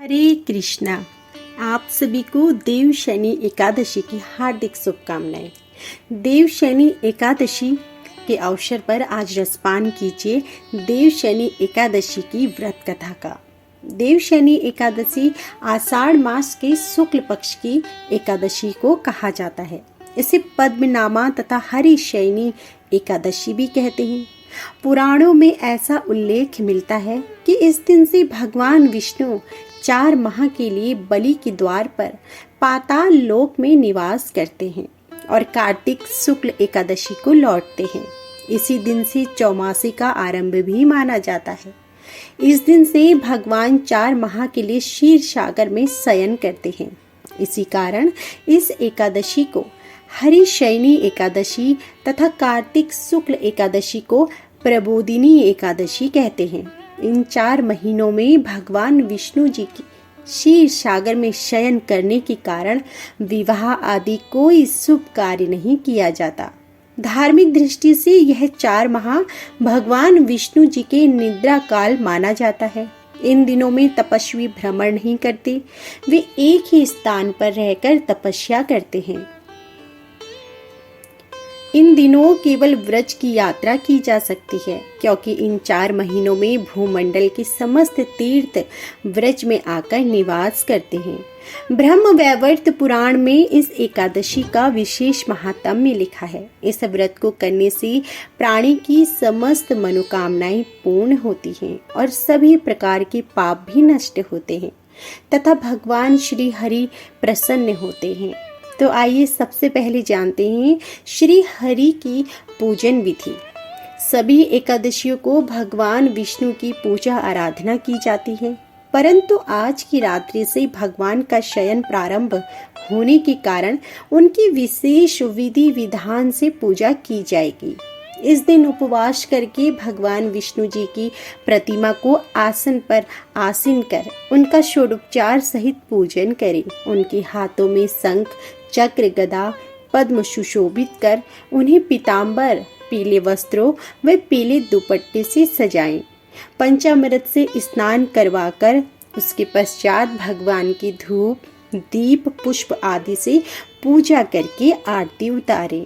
हरे कृष्णा। आप सभी को देव शनि एकादशी की हार्दिक शुभकामनाएं। देव शनि एकादशी के अवसर पर आज रसपान कीजिए देव शनि एकादशी की व्रत कथा का। देव शनि एकादशी आषाढ़ मास के शुक्ल पक्ष की एकादशी को कहा जाता है। इसे पद्मनामा तथा हरि शयनी एकादशी भी कहते हैं। पुराणों में ऐसा उल्लेख मिलता है कि इस दिन से भगवान विष्णु 4 माह के लिए बलि के द्वार पर पाताल लोक में निवास करते हैं और कार्तिक शुक्ल एकादशी को लौटते हैं। इसी दिन से चौमासी का आरंभ भी माना जाता है। इस दिन से भगवान 4 माह के लिए क्षीर सागर में शयन करते हैं। इसी कारण इस एकादशी को हरि शयनी एकादशी तथा कार्तिक शुक्ल एकादशी को प्रबोधिनी एकादशी कहते हैं। इन 4 महीनों में भगवान विष्णु जी की क्षीर सागर में शयन करने के कारण विवाह आदि कोई शुभ कार्य नहीं किया जाता। धार्मिक दृष्टि से यह 4 माह भगवान विष्णु जी के निद्रा काल माना जाता है। इन दिनों में तपस्वी भ्रमण नहीं करते, वे एक ही स्थान पर रहकर तपस्या करते हैं। इन दिनों केवल व्रज की यात्रा की जा सकती है, क्योंकि इन 4 महीनों में भूमंडल के समस्त तीर्थ व्रज में आकर निवास करते हैं। ब्रह्म वैवर्त पुराण में इस एकादशी का विशेष महात्म्य लिखा है। इस व्रत को करने से प्राणी की समस्त मनोकामनाएं पूर्ण होती हैं और सभी प्रकार के पाप भी नष्ट होते हैं तथा भगवान श्री हरि प्रसन्न होते हैं। तो आइए सबसे पहले जानते हैं श्री हरि की पूजन विधि। सभी एकादशियों को भगवान विष्णु की पूजा आराधना की जाती है, परंतु आज की रात्रि से भगवान का शयन प्रारंभ होने के कारण उनकी विशेष विधि विधान से पूजा की जाएगी। इस दिन उपवास करके भगवान विष्णु जी की प्रतिमा को आसन पर आसीन कर उनका षोडोपचार सहित पूजन करें। उनके हाथों में शंख, चक्र, गदा, पद्म सुशोभित कर उन्हें पीतांबर, पीले वस्त्रों व पीले दुपट्टे से सजाएं। पंचामृत से स्नान करवाकर उसके पश्चात भगवान की धूप, दीप, पुष्प आदि से पूजा करके आरती उतारें।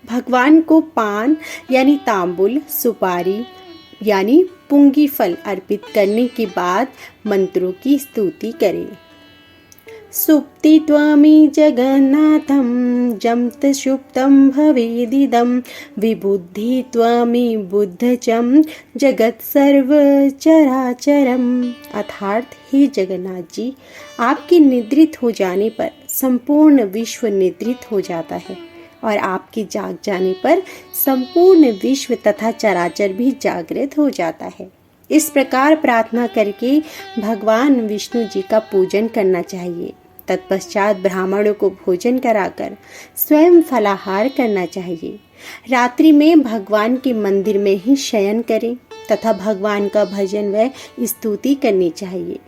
भगवान को पान यानी तांबुल, सुपारी यानी पुंगी फल अर्पित करने के बाद मंत्रों की स्तुति करें। सुप्ति त्वमि जगन्नाथं जमत सुप्तं भवेदिदं विबुद्धि त्वमि बुद्धचं जगत सर्व चराचरम। अर्थात हे जगन्नाथ जी, आपके निद्रित हो जाने पर संपूर्ण विश्व निद्रित हो जाता है और आपके जाग जाने पर संपूर्ण विश्व तथा चराचर भी जागृत हो जाता है। इस प्रकार प्रार्थना करके भगवान विष्णु जी का पूजन करना चाहिए। तत्पश्चात ब्राह्मणों को भोजन कराकर स्वयं फलाहार करना चाहिए। रात्रि में भगवान के मंदिर में ही शयन करें तथा भगवान का भजन व स्तुति करनी चाहिए।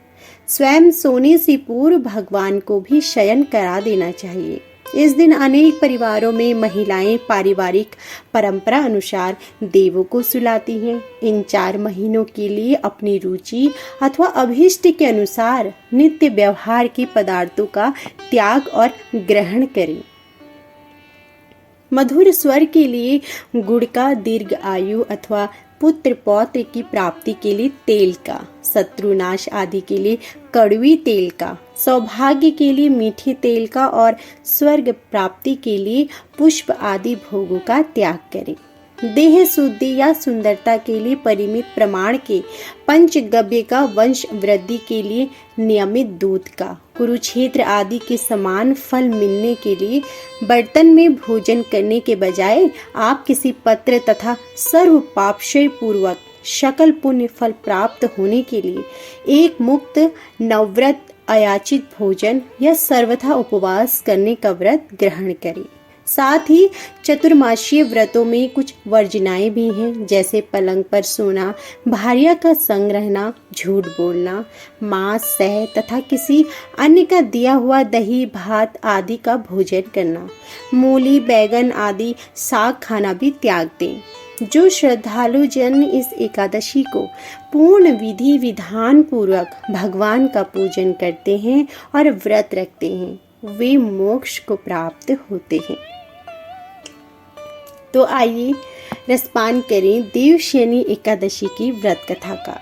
स्वयं सोने से पूर्व भगवान को भी शयन करा देना चाहिए। इस दिन अनेक परिवारों में महिलाएं पारिवारिक परंपरा अनुसार देवों को सुलाती हैं। इन 4 महीनों के लिए अपनी रुचि अथवा अभीष्ट के अनुसार नित्य व्यवहार के पदार्थों का त्याग और ग्रहण करें। मधुर स्वर के लिए गुड़ का, दीर्घ आयु अथवा पुत्र पौत्र की प्राप्ति के लिए तेल का, शत्रुनाश आदि के लिए कड़वी तेल का, सौभाग्य के लिए मीठे तेल का और स्वर्ग प्राप्ति के लिए पुष्प आदि भोगों का त्याग करें। देह शुद्धि या सुंदरता के लिए परिमित प्रमाण के पंचगव्य का, वंश वृद्धि के लिए नियमित दूध का, कुरुक्षेत्र आदि के समान फल मिलने के लिए बर्तन में भोजन करने के बजाय आप किसी पत्र तथा सर्व पापक्षय पूर्वक सकल पुण्य फल प्राप्त होने के लिए एक मुक्त नवव्रत अयाचित भोजन या सर्वथा उपवास करने का व्रत ग्रहण करें। साथ ही चतुर्मासीय व्रतों में कुछ वर्जनाएं भी हैं, जैसे पलंग पर सोना, भार्या का संग रहना, झूठ बोलना, मांस, शहद तथा किसी अन्य का दिया हुआ दही, भात आदि का भोजन करना, मूली, बैगन आदि साग खाना भी त्याग दें। जो श्रद्धालु जन इस एकादशी को पूर्ण विधि विधान पूर्वक भगवान का पूजन करते हैं और व्रत रखते हैं वे मोक्ष को प्राप्त होते हैं। तो आइए रसपान करें देवशयनी एकादशी की व्रत कथा का।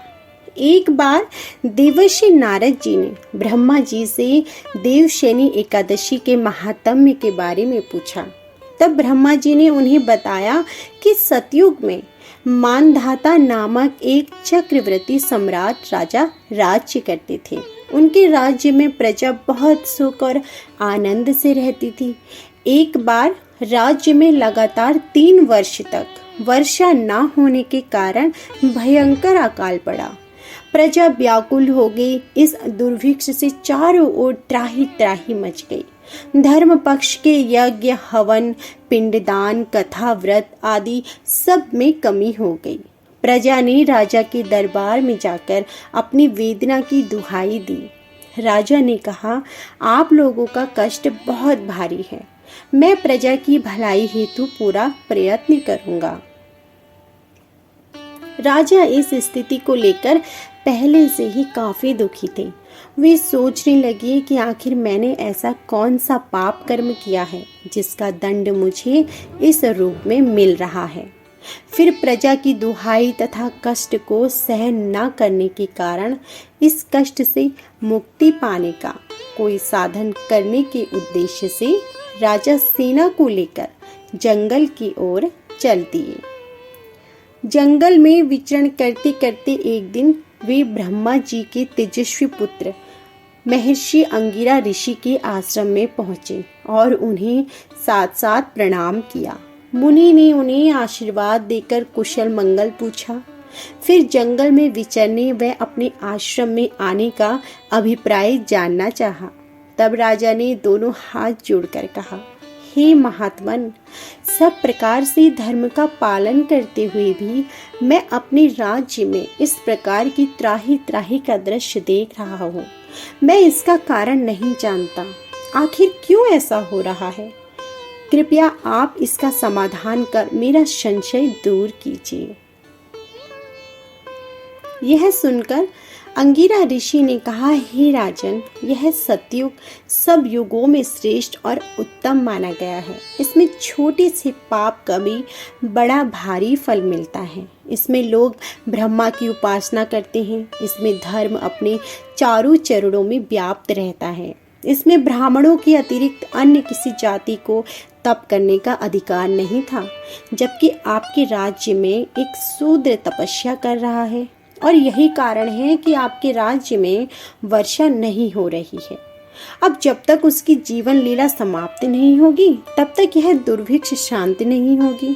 एक बार देवर्षि नारद जी ने ब्रह्मा जी से देवशयनी एकादशी के महात्म्य के बारे में पूछा। तब ब्रह्मा जी ने उन्हें बताया कि सतयुग में मानधाता नामक एक चक्रवर्ती सम्राट राजा राज्य करते थे। उनके राज्य में प्रजा बहुत सुख और आनंद से रहती थी। एक बार राज्य में लगातार 3 वर्ष तक वर्षा न होने के कारण भयंकर अकाल पड़ा। प्रजा व्याकुल हो गई। इस दुर्भिक्ष से चारों ओर त्राही त्राही मच गई। धर्म पक्ष के यज्ञ, हवन, पिंडदान, कथा, व्रत आदि सब में कमी हो गई। प्रजा ने राजा के दरबार में जाकर अपनी वेदना की दुहाई दी। राजा ने कहा, आप लोगों का कष्ट बहुत भारी है, मैं प्रजा की भलाई हेतु पूरा प्रयत्न करूंगा। राजा इस स्थिति को लेकर पहले से ही काफी दुखी थे। वे सोचने लगे कि आखिर मैंने ऐसा कौन सा पाप कर्म किया है जिसका दंड मुझे इस रूप में मिल रहा है। फिर प्रजा की दुहाई तथा कष्ट को सहन न करने के कारण इस कष्ट से मुक्ति पाने का कोई साधन करने के उद्देश्य से राजा सेना को लेकर जंगल की ओर चल दिए। जंगल में विचरण करते करते एक दिन वे ब्रह्मा जी के तेजस्वी पुत्र महर्षि अंगिरा ऋषि के आश्रम में पहुंचे और उन्हें साथ साथ प्रणाम किया। मुनि ने उन्हें आशीर्वाद देकर कुशल मंगल पूछा। फिर जंगल में विचरने व अपने आश्रम में आने का अभिप्राय जानना चाहा। तब राजा ने दोनों हाथ जोड़कर कहा, हे महात्मन, सब प्रकार से धर्म का पालन करते हुए भी मैं अपने राज्य में इस प्रकार की त्राही त्राही का दृश्य देख रहा हूँ। मैं इसका कारण नहीं जानता। आखिर क्यों ऐसा हो रहा है? कृपया आप इसका समाधान कर मेरा संशय दूर कीजिए। यह सुनकर अंगिरा ऋषि ने कहा, हे राजन, यह सतयुग सब युगों में श्रेष्ठ और उत्तम माना गया है। इसमें छोटे से पाप का भी बड़ा भारी फल मिलता है। इसमें लोग ब्रह्मा की उपासना करते हैं। इसमें धर्म अपने चारों चरणों में व्याप्त रहता है। इसमें ब्राह्मणों के अतिरिक्त अन्य किसी जाति को तप करने का अधिकार नहीं था, जबकि आपके राज्य में एक शूद्र तपस्या कर रहा है और यही कारण है कि आपके राज्य में वर्षा नहीं हो रही है। अब जब तक उसकी जीवन लीला समाप्त नहीं होगी तब तक यह दुर्भिक्ष शांत नहीं होगी।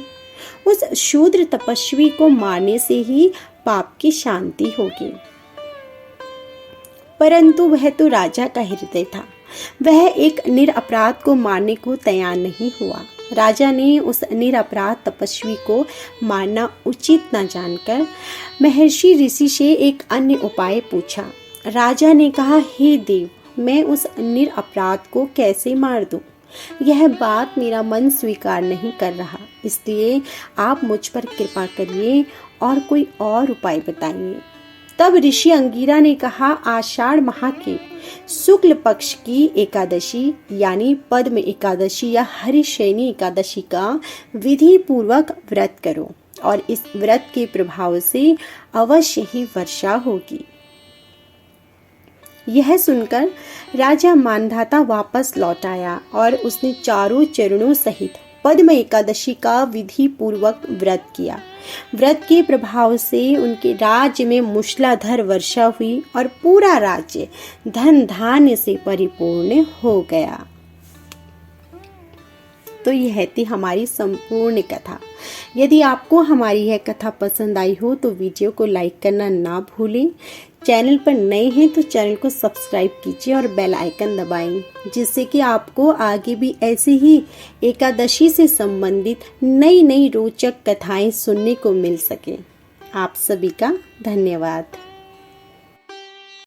उस शूद्र तपस्वी को मारने से ही पाप की शांति होगी। परंतु वह तो राजा का हृदय था। वह एक निरपराध को मारने को तैयार नहीं हुआ। राजा ने उस निरपराध तपस्वी को मारना उचित न जानकर महर्षि ऋषि से एक अन्य उपाय पूछा। राजा ने कहा, हे देव, मैं उस निरपराध को कैसे मार दूं? यह बात मेरा मन स्वीकार नहीं कर रहा, इसलिए आप मुझ पर कृपा करिए और कोई और उपाय बताइए। तब ऋषि अंगिरा ने कहा, आषाढ़ माह के शुक्ल पक्ष की एकादशी यानी पद्म एकादशी या हरिशयनी एकादशी का विधि पूर्वक व्रत करो और इस व्रत के प्रभाव से अवश्य ही वर्षा होगी। यह सुनकर राजा मानधाता वापस लौट आया और उसने चारों चरणों सहित पद्म एकादशी का विधि पूर्वक व्रत किया। व्रत के प्रभाव से उनके राज्य में मूसलाधार वर्षा हुई और पूरा राज्य धन धान्य से परिपूर्ण हो गया। तो यह थी हमारी संपूर्ण कथा। यदि आपको हमारी यह कथा पसंद आई हो तो वीडियो को लाइक करना ना भूलें। चैनल पर नए हैं तो चैनल को सब्सक्राइब कीजिए और बेल आइकन दबाएं, जिससे कि आपको आगे भी ऐसे ही एकादशी से संबंधित नई नई रोचक कथाएं सुनने को मिल सके। आप सभी का धन्यवाद।